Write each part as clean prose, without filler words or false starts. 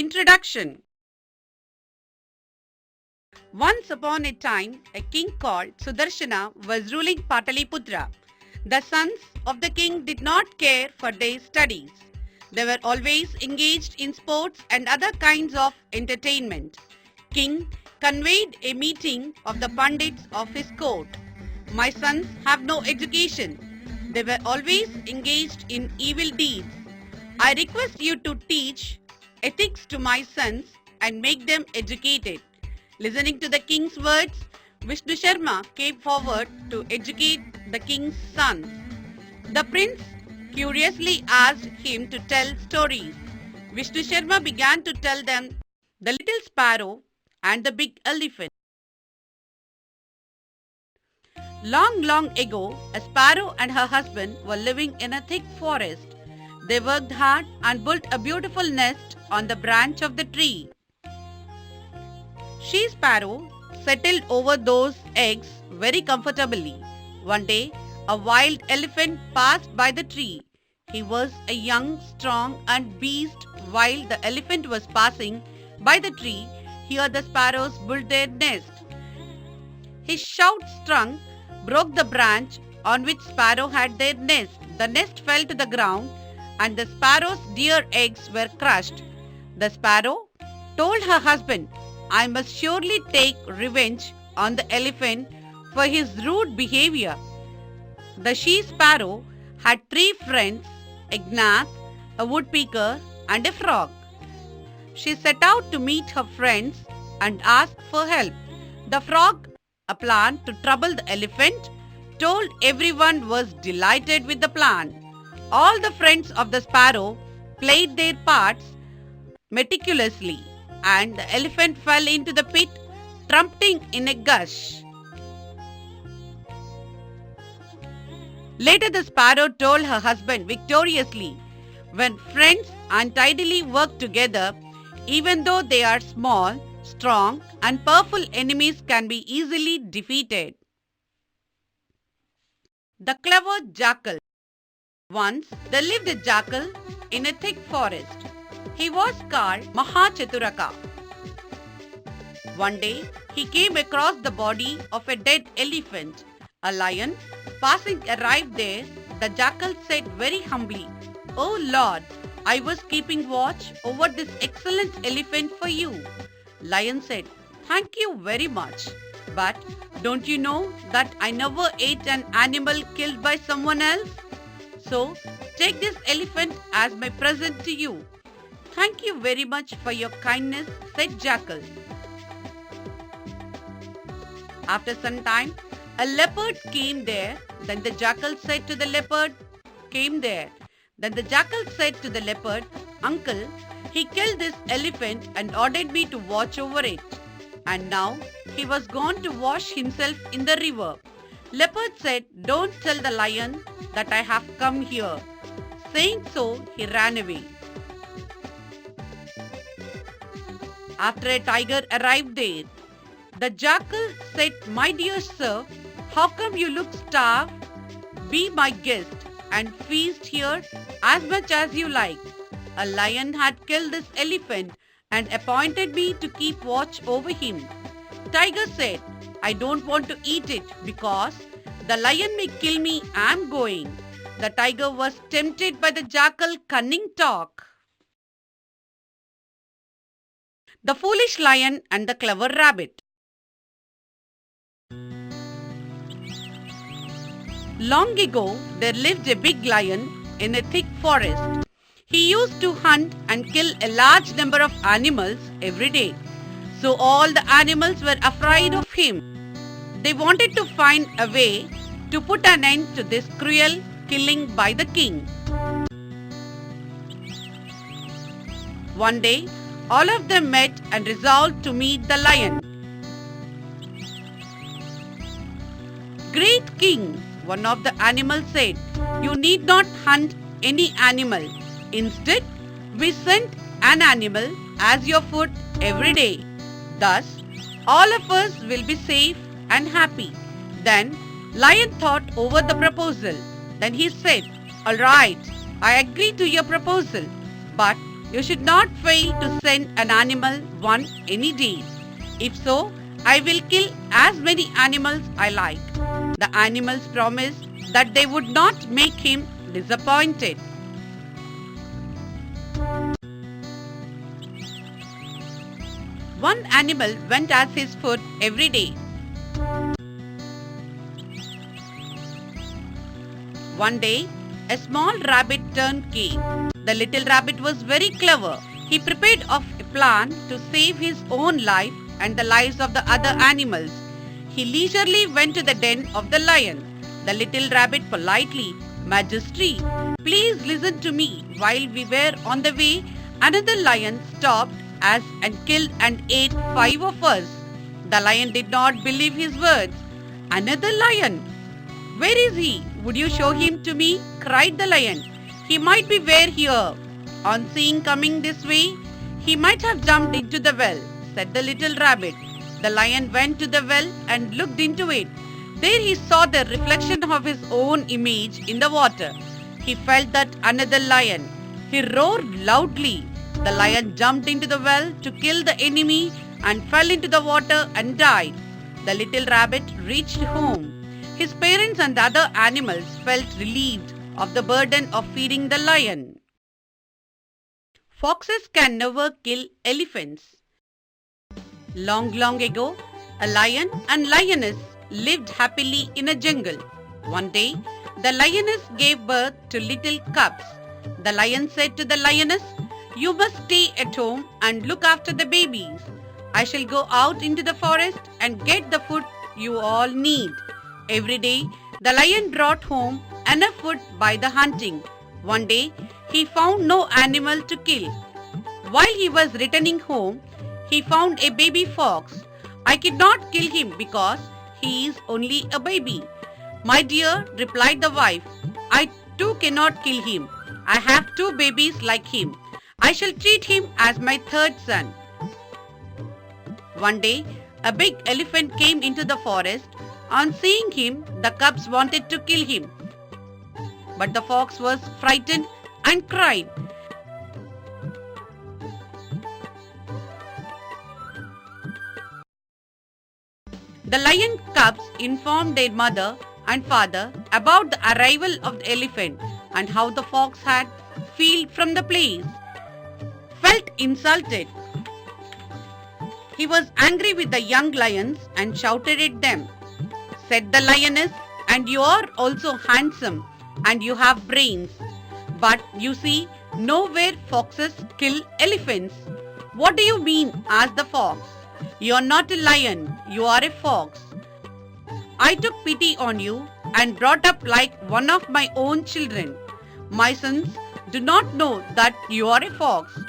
Introduction. Once upon a time, a king called Sudarshana was ruling Pataliputra. The sons of the king did not care for their studies. They were always engaged in sports and other kinds of entertainment. King convened a meeting of the Pandits of his court. My sons have no education. They were always engaged in evil deeds. I request you to teach ethics to my sons and make them educated. Listening to the king's words, Vishnu Sharma came forward to educate the king's sons. The prince curiously asked him to tell stories. Vishnu Sharma began to tell them the little sparrow and the big elephant. Long ago, a sparrow and her husband were living in a thick forest. They worked hard and built a beautiful nest on the branch of the tree. She-sparrow settled over those eggs very comfortably. One day, a wild elephant passed by the tree. He was a young, strong beast. While the elephant was passing by the tree, here the sparrows built their nest. His shout stung, broke the branch on which sparrow had their nest. The nest fell to the ground and the sparrow's dear eggs were crushed. The sparrow told her husband, I must surely take revenge on the elephant for his rude behavior. The she-sparrow had 3 friends, a gnat, a woodpecker and a frog. She set out to meet her friends and ask for help. The frog, a plan to trouble the elephant, told everyone was delighted with the plan. All the friends of the sparrow played their parts meticulously, and the elephant fell into the pit, trumpeting in a gush. Later the sparrow told her husband victoriously, when friends untidily work together, even though they are small, strong and powerful enemies can be easily defeated. The clever jackal. Once there lived a jackal in a thick forest. He was called Mahachaturaka. One day he came across the body of a dead elephant. A lion passing arrived there. The jackal said very humbly, "Oh Lord, I was keeping watch over this excellent elephant for you." Lion said, "Thank you very much. But don't you know that I never ate an animal killed by someone else? So take this elephant as my present to you." "Thank you very much for your kindness," said Jackal. After some time, a leopard came there. Then the jackal said to the leopard, "Uncle, he killed this elephant and ordered me to watch over it. And now he was gone to wash himself in the river." Leopard said, "Don't tell the lion that I have come here." Saying so, he ran away. After a tiger arrived there, the jackal said, "My dear sir, how come you look starved? Be my guest and feast here as much as you like." A lion had killed this elephant and appointed me to keep watch over him. Tiger said, "I don't want to eat it because the lion may kill me. I'm going." The tiger was tempted by the jackal's cunning talk. The foolish lion and the clever rabbit. Long ago, there lived a big lion in a thick forest. He used to hunt and kill a large number of animals every day. So all the animals were afraid of him. They wanted to find a way to put an end to this cruel killing by the king. One day, all of them met and resolved to meet the lion. "Great king," one of the animals said, "you need not hunt any animal. Instead, we send an animal as your food every day. Thus, all of us will be safe and happy." Then, Lion thought over the proposal. Then he said, "All right, I agree to your proposal. But You should not fail to send an animal one any day. If so, I will kill as many animals I like. The animals promised that they would not make him disappointed. One animal went as his food every day. One day, a small rabbit turn came. The little rabbit was very clever. He prepared of a plan to save his own life and the lives of the other animals. He leisurely went to the den of the lion. The little rabbit politely, "Majesty, please listen to me. While we were on the way, another lion stopped us and killed and ate 5 of us." The lion did not believe his words. "Another lion? Where is he? Would you show him to me?" cried the lion. "He might be where here." On seeing coming this way, "He might have jumped into the well," said the little rabbit. The lion went to the well and looked into it. There he saw the reflection of his own image in the water. He felt that another lion. He roared loudly. The lion jumped into the well to kill the enemy and fell into the water and died. The little rabbit reached home. His parents and the other animals felt relieved of the burden of feeding the lion. Foxes can never kill elephants. Long, long ago, a lion and lioness lived happily in a jungle. One day, the lioness gave birth to little cubs. The lion said to the lioness, "You must stay at home and look after the babies. I shall go out into the forest and get the food you all need." Every day, the lion brought home enough food by the hunting. One day, he found no animal to kill. While he was returning home, he found a baby fox. "I could not kill him because he is only a baby." "My dear," replied the wife, "I too cannot kill him. I have 2 babies like him. I shall treat him as my 3rd son." One day, a big elephant came into the forest. On seeing him, the cubs wanted to kill him. But the fox was frightened and cried. The lion cubs informed their mother and father about the arrival of the elephant and how the fox had fled from the place. Felt insulted. He was angry with the young lions and shouted at them. Said the lioness, "And you are also handsome and you have brains. But you see, nowhere foxes kill elephants." "What do you mean?" asked the fox. "You are not a lion, you are a fox. I took pity on you and brought up like one of my own children. My sons do not know that you are a fox.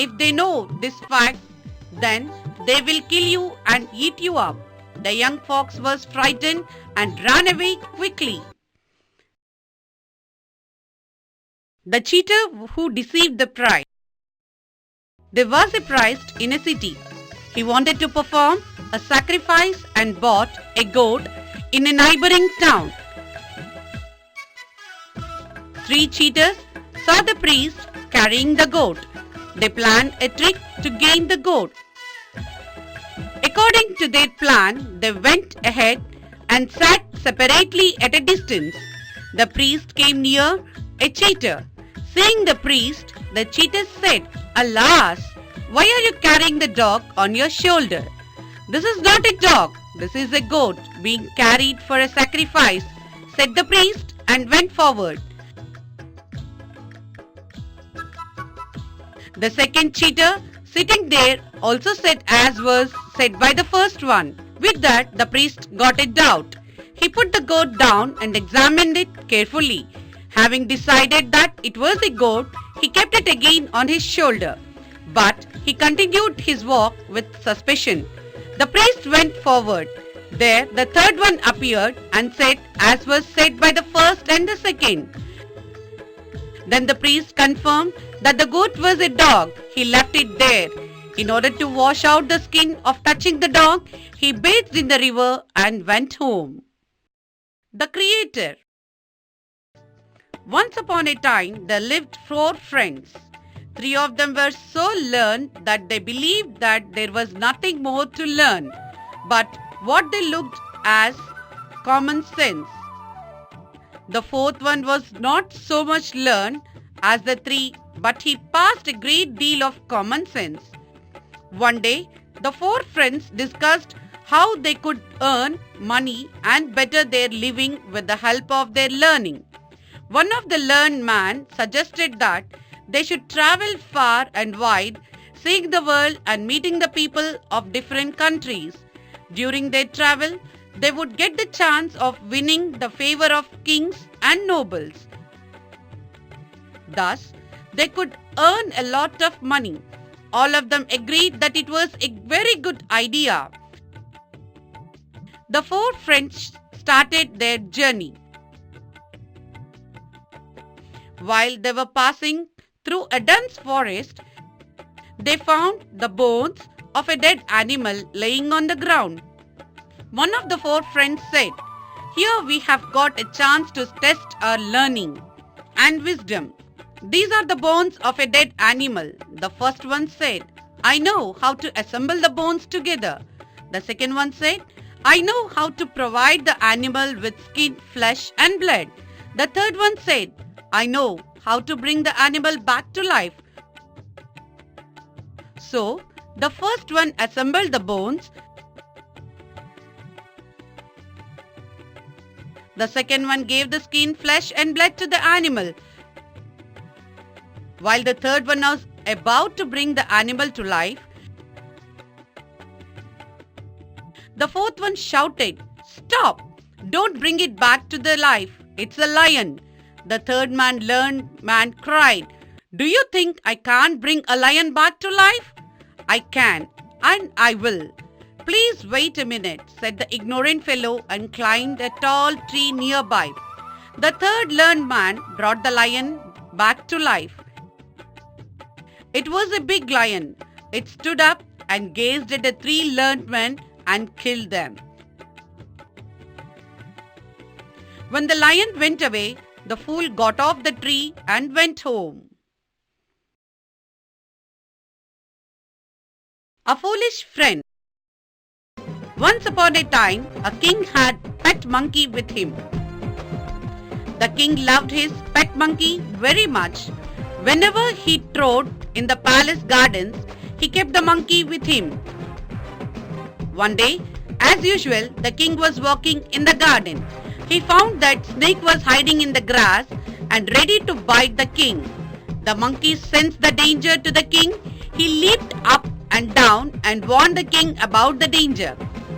If they know this fact, then they will kill you and eat you up." The young fox was frightened and ran away quickly. The cheater who deceived the priest. There was a priest in a city. He wanted to perform a sacrifice and bought a goat in a neighboring town. 3 cheaters saw the priest carrying the goat. They planned a trick to gain the goat. According to their plan, they went ahead and sat separately at a distance. The priest came near a cheater. Seeing the priest, the cheater said, "Alas, why are you carrying the dog on your shoulder?" "This is not a dog, this is a goat being carried for a sacrifice," said the priest and went forward. The second cheater sitting there also said as was said by the first one. With that, the priest got a doubt. He put the goat down and examined it carefully. Having decided that it was a goat, he kept it again on his shoulder. But he continued his walk with suspicion. The priest went forward. There the third one appeared and said as was said by the first and the second. Then the priest confirmed that the goat was a dog. He left it there. In order to wash out the skin of touching the dog, he bathed in the river and went home. The Creator. Once upon a time, there lived 4 friends. Three of them were so learned that they believed that there was nothing more to learn but what they looked as common sense. The fourth one was not so much learned as the three, but he passed a great deal of common sense. One day, the four friends discussed how they could earn money and better their living with the help of their learning. One of the learned men suggested that they should travel far and wide, seeing the world and meeting the people of different countries. During their travel, they would get the chance of winning the favor of kings and nobles. Thus, they could earn a lot of money. All of them agreed that it was a very good idea. The four friends started their journey. While they were passing through a dense forest, they found the bones of a dead animal laying on the ground. One of the four friends said, "Here we have got a chance to test our learning and wisdom. These are the bones of a dead animal." The first one said, "I know how to assemble the bones together." The second one said, "I know how to provide the animal with skin, flesh and blood." The third one said, "I know how to bring the animal back to life." So, the first one assembled the bones. The second one gave the skin, flesh and blood to the animal, while the third one was about to bring the animal to life. The fourth one shouted, "Stop! Don't bring it back to the life. It's a lion." The third learned man cried, "Do you think I can't bring a lion back to life?" "I can, and I will." "Please wait a minute," said the ignorant fellow and climbed a tall tree nearby. The third learned man brought the lion back to life. It was a big lion. It stood up and gazed at the three learned men and killed them. When the lion went away, the fool got off the tree and went home. A foolish friend. Once upon a time, a king had a pet monkey with him. The king loved his pet monkey very much. Whenever he trod in the palace gardens, he kept the monkey with him. One day, as usual, the king was walking in the garden. He found that snake was hiding in the grass and ready to bite the king. The monkey sensed the danger to the king. He leaped up and down and warned the king about the danger.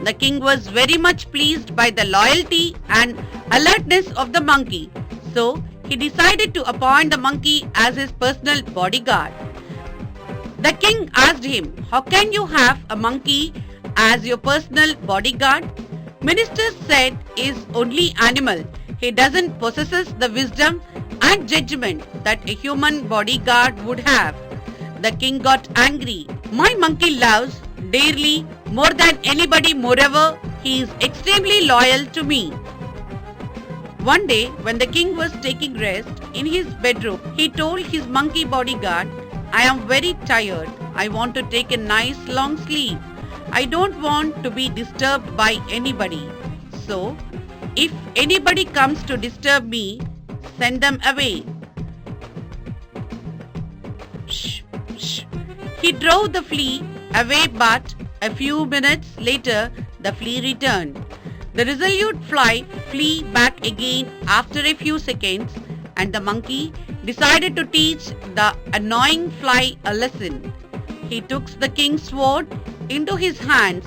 The king was very much pleased by the loyalty and alertness of the monkey, so he decided to appoint the monkey as his personal bodyguard. The king asked him, "How can you have a monkey as your personal bodyguard?" Minister said, "Is only animal. He doesn't possess the wisdom and judgment that a human bodyguard would have." The king got angry. "My monkey loves dearly more than anybody. Moreover, he is extremely loyal to me." One day, when the king was taking rest in his bedroom, he told his monkey bodyguard, "I am very tired. I want to take a nice long sleep. I don't want to be disturbed by anybody. So, if anybody comes to disturb me, send them away." Shh, shh. He drove the flea away, but a few minutes later, the flea returned. The resolute fly flew back again after a few seconds, and the monkey decided to teach the annoying fly a lesson. He took the king's sword into his hands.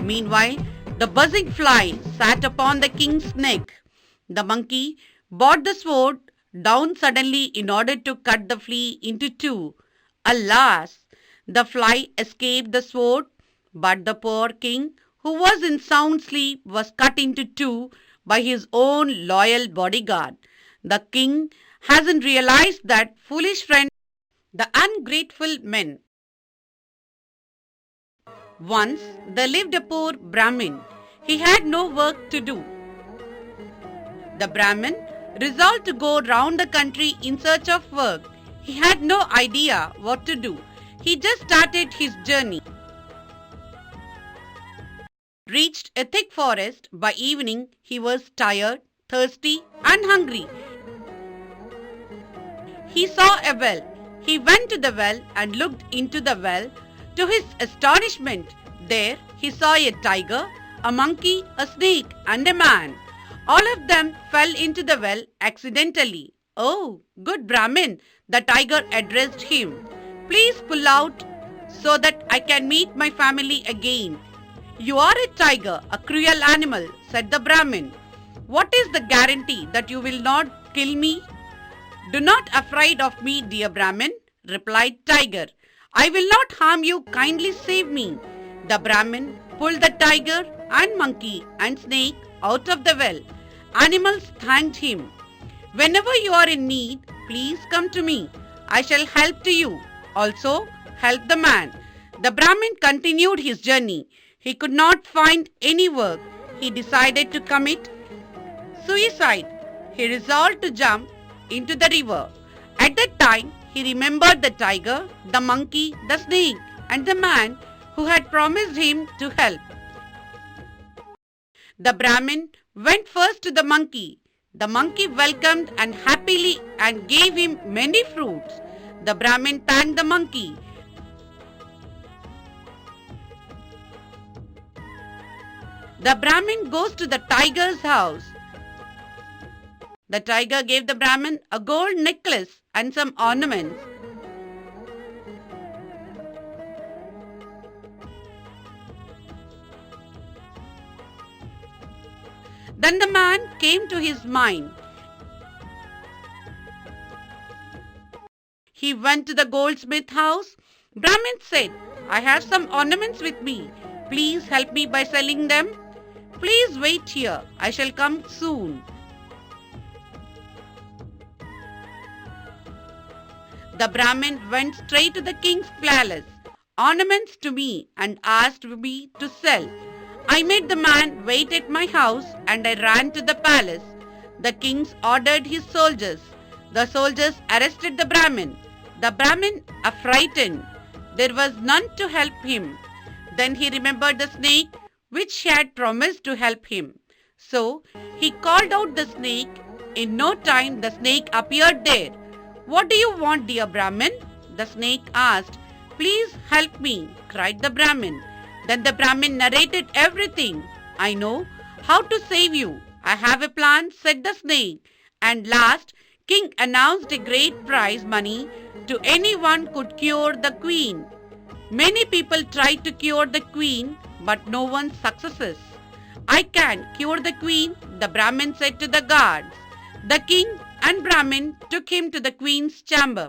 Meanwhile, the buzzing fly sat upon the king's neck. The monkey brought the sword down suddenly in order to cut the flea into two. Alas! The fly escaped the sword, but the poor king, who was in sound sleep, was cut into two by his own loyal bodyguard. The king hasn't realized that foolish friend, the ungrateful men. Once there lived a poor Brahmin. He had no work to do. The Brahmin resolved to go round the country in search of work. He had no idea what to do. He just started his journey. Reached a thick forest. By evening, he was tired, thirsty, and hungry. He saw a well. He went to the well and looked into the well. To his astonishment, there he saw a tiger, a monkey, a snake, and a man. All of them fell into the well accidentally. "Oh, good Brahmin," the tiger addressed him. "Please pull out so that I can meet my family again." "You are a tiger, a cruel animal," said the Brahmin. "What is the guarantee that you will not kill me?" "Do not afraid of me, dear Brahmin," replied Tiger. "I will not harm you, kindly save me." The Brahmin pulled the tiger and monkey and snake out of the well. Animals thanked him. "Whenever you are in need, please come to me. I shall help to you. Also, help the man." The Brahmin continued his journey. He could not find any work. He decided to commit suicide. He resolved to jump into the river. At that time, he remembered the tiger, the monkey, the snake, and the man who had promised him to help. The Brahmin went first to the monkey. The monkey welcomed and happily and gave him many fruits. The Brahmin thanked the monkey. The Brahmin goes to the tiger's house. The tiger gave the Brahmin a gold necklace and some ornaments. Then the man came to his mind. He went to the goldsmith house. Brahmin said, "I have some ornaments with me. Please help me by selling them. Please wait here. I shall come soon." The Brahmin went straight to the king's palace. "Ornaments to me," and asked me to sell. I made the man wait at my house and I ran to the palace. The king ordered his soldiers. The soldiers arrested the Brahmin. The Brahmin affrighted. There was none to help him. Then he remembered the snake which had promised to help him. So he called out the snake. In no time the snake appeared there. "What do you want, dear Brahmin?" the snake asked. "Please help me," cried the Brahmin. Then the Brahmin narrated everything. "I know how to save you. I have a plan," said the snake. And last, king announced a great prize money to anyone could cure the queen. Many people tried to cure the queen, but no one succeeded. "I can cure the queen," the Brahmin said to the guards. The king and Brahmin took him to the queen's chamber.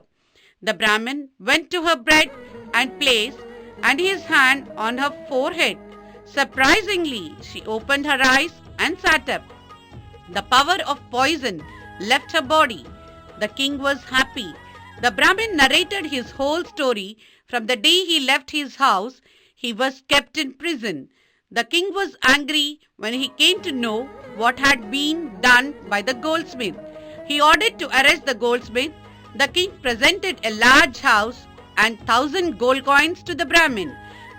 The Brahmin went to her bed and placed his hand on her forehead. Surprisingly, she opened her eyes and sat up. The power of poison left her body. The king was happy. The Brahmin narrated his whole story. From the day he left his house, he was kept in prison. The king was angry when he came to know what had been done by the goldsmith. He ordered to arrest the goldsmith. The king presented a large house and 1,000 gold coins to the Brahmin.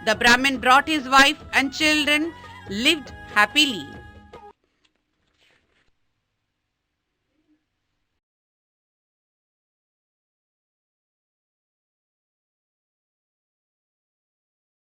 The Brahmin brought his wife and children, lived happily.